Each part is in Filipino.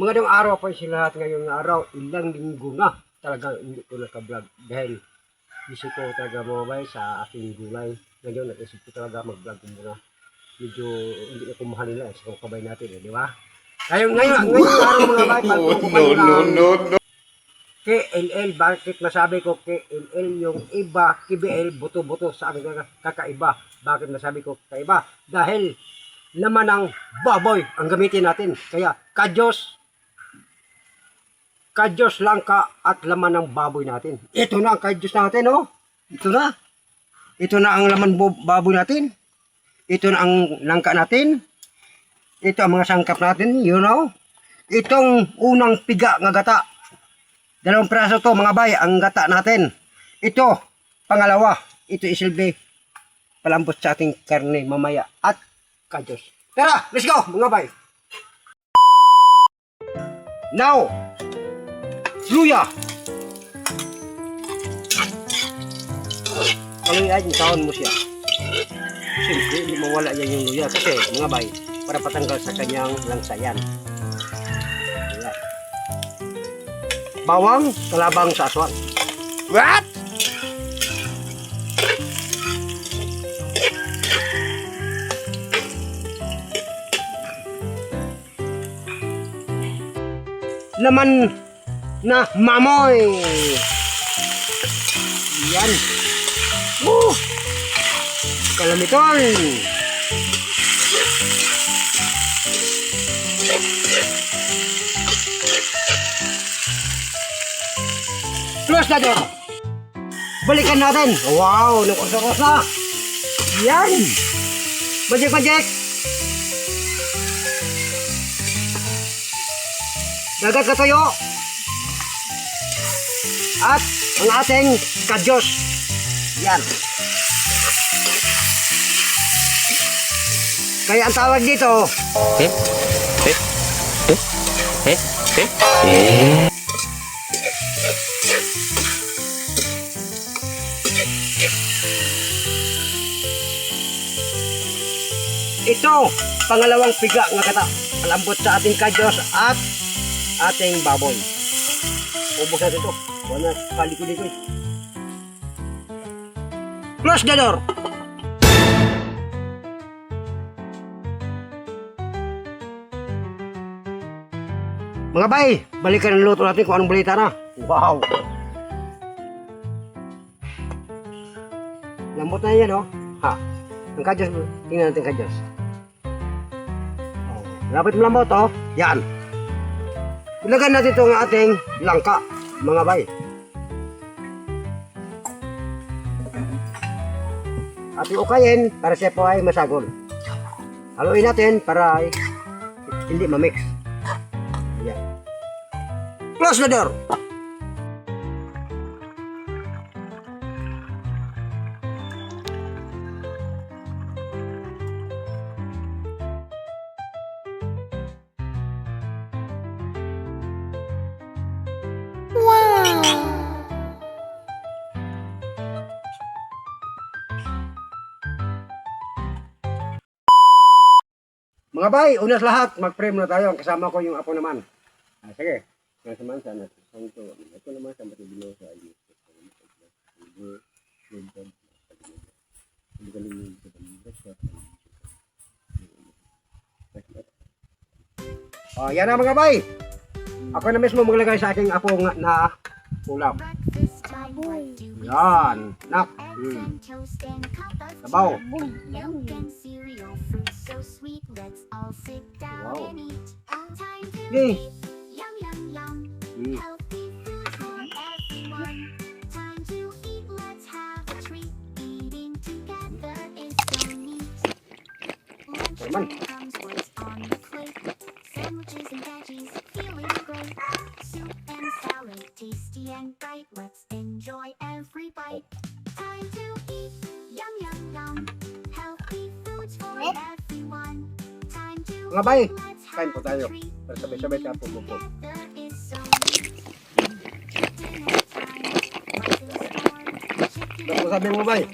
Magandang araw po sa lahat ngayong araw. Ilang linggo na talagang hindi ko naka-vlog dahil busy ko talaga mabay sa aking gulay. Ngayon nag-isip ko talaga mag-vlog ko muna. Medyo hindi ko mahal nila sa kabay natin, di ba? Ngayong araw mga bay, No. KLL, bakit nasabi ko KLL yung iba, KBL, buto-buto sa akin kakaiba. Bakit nasabi ko kakaiba? Dahil laman ng baboy ang gamitin natin. Kaya kadyos langka at laman ng baboy natin. Ito na ang kadyos natin, oh. Ito na. Ito na ang laman baboy natin. Ito na ang langka natin. Ito ang mga sangkap natin, you know. Itong unang piga nga gata. 2 piraso to mga bay, ang gata natin. Ito, pangalawa. Ito isilbi palambot sa ating karne mamaya at kadyos. Tara, let's go mga bay. Now, luya. Paluyan yung taon mo siya. Siyempre, hindi mawala yan yung luya. Kasi, mga bay, para patanggal sa kanyang langsayan. Ayan. Bawang, kalabang sa aswang. What? Laman na mamoy. Yan. Kalamiton. Close na door. Balikan natin. Wow, nakusakos na. Yan. Magic. Dagat katuyo. At ang ating kadyos. Yan. Kaya ang tawag dito, ito, pangalawang piga nga kata. Malambot sa ating kadyos at ating baboy. Ubos natin ito. Wala paliko-liko. Close the door. Mga bay, balikan ang luto natin kung anong balita na. Wow! Lambot na yan, oh. Ha? Ang kadyos, tingnan natin kadyos. Oh, lapit mo lambot, oh. Yan. Ilagyan natin itong ating langka, mga bay. At iukayin para siya po ay masagol. Haluin natin para ay hindi mamix. Yan. Close the door. Mga bay, unas lahat, mag-pray muna tayo. Kasama ko yung apo naman. Sige. Nga naman sana. Ito naman sa matibilo sa ayos. Yan na mga bay. Ako na mismo maglagay sa aking apo na ulam. Yan. Nak. Sabaw. Wow. Okay. Teman. Mga bay, kain po tayo. Para sabay-sabay tayo po. Ano sabi mo bay?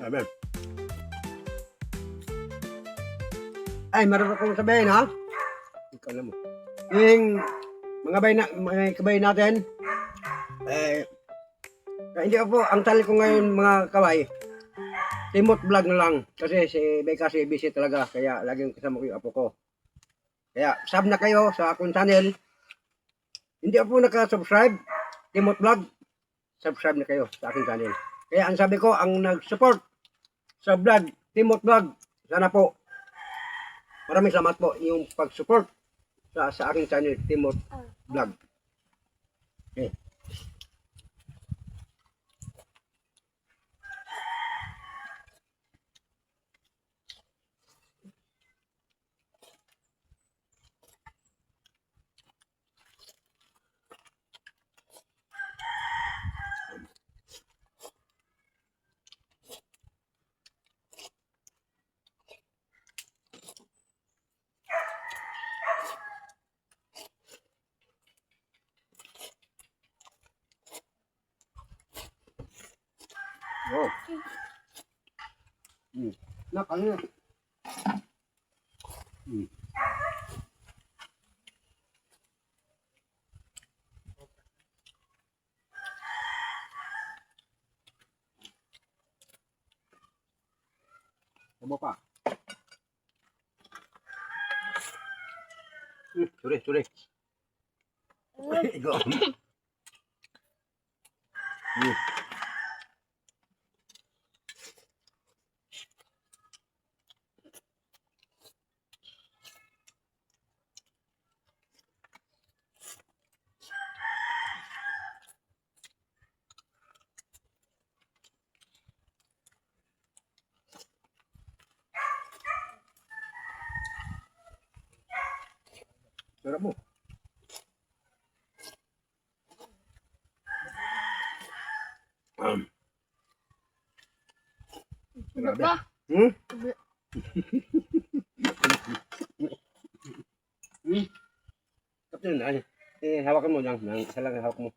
Amen. Ay, meron akong sabihin ha. Ikaw na mo. Yung mga kabay natin, hindi ako, ang tali ko ngayon mga kabay, Timot vlog na lang. Kasi si Becca si busy talaga, kaya laging kasama ko yung apo ko. Kaya sub na kayo sa akong channel. Hindi ako naka-subscribe, Timot vlog, subscribe na kayo sa aking channel. Kaya ang sabi ko, ang nag-support sa vlog, Timot vlog, sana po, maraming salamat po yung pag-support sa aking channel, Timot vlog. Okay. Oh. Nakanya. Tama pa. Sorry. Ikaw. Sarap mo. Grabe. Kapten, hawakan mo lang. Isa lang hawak mo.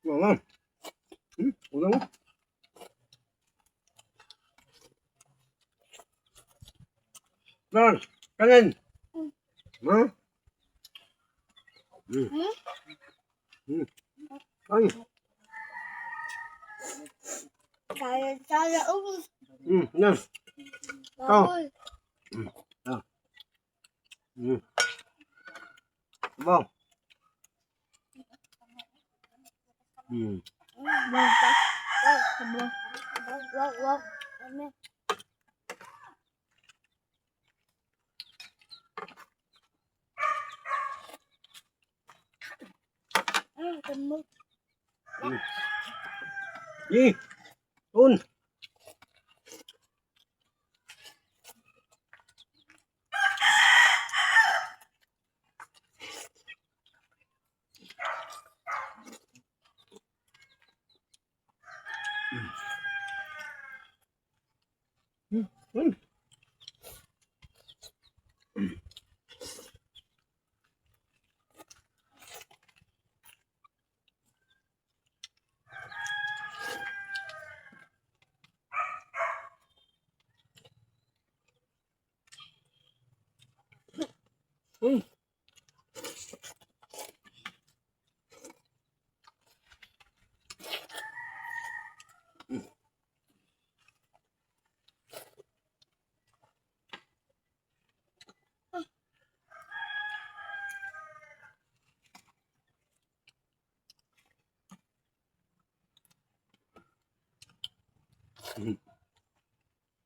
Ulang. Ulang mo. Lan, kanin. Ha? Ay. Saya ubus. Yan. Ikaw. Baboy. Bang. Basta. Wag. Wag. Ano? Tembok. Un. Un.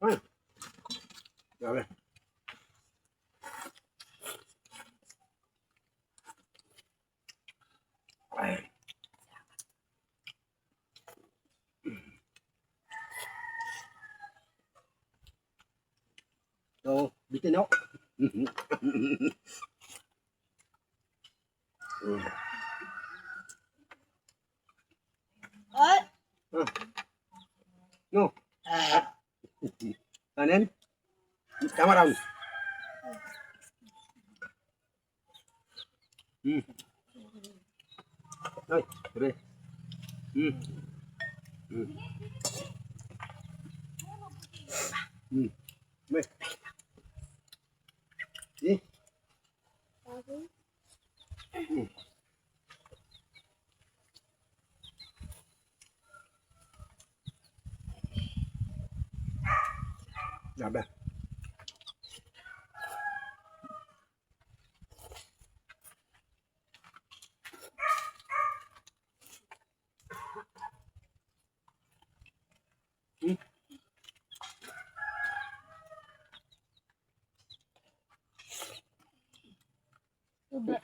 Ay. Grabe. Ay. So, bitin ako. Ay, No. Kanin? Tama raw. Ay, pre. May. sabi. Grabe. Uba.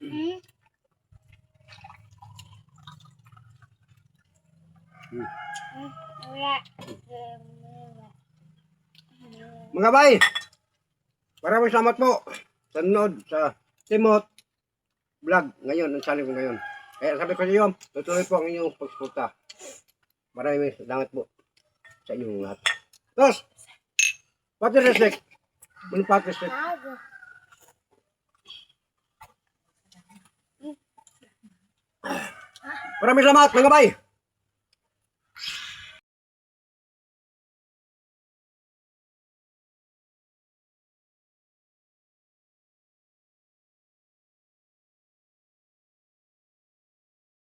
Hmm? Wala. Mga bay, maraming salamat po sa nanood sa Timot vlog ngayon, ang channel ko ngayon. Kaya sabi ko sa iyo, tutuloy po ang inyong pagsuporta. Maraming salamat po sa inyong lahat. Tos, what is this? Ano pa this? Bago. Maraming salamat mga bay.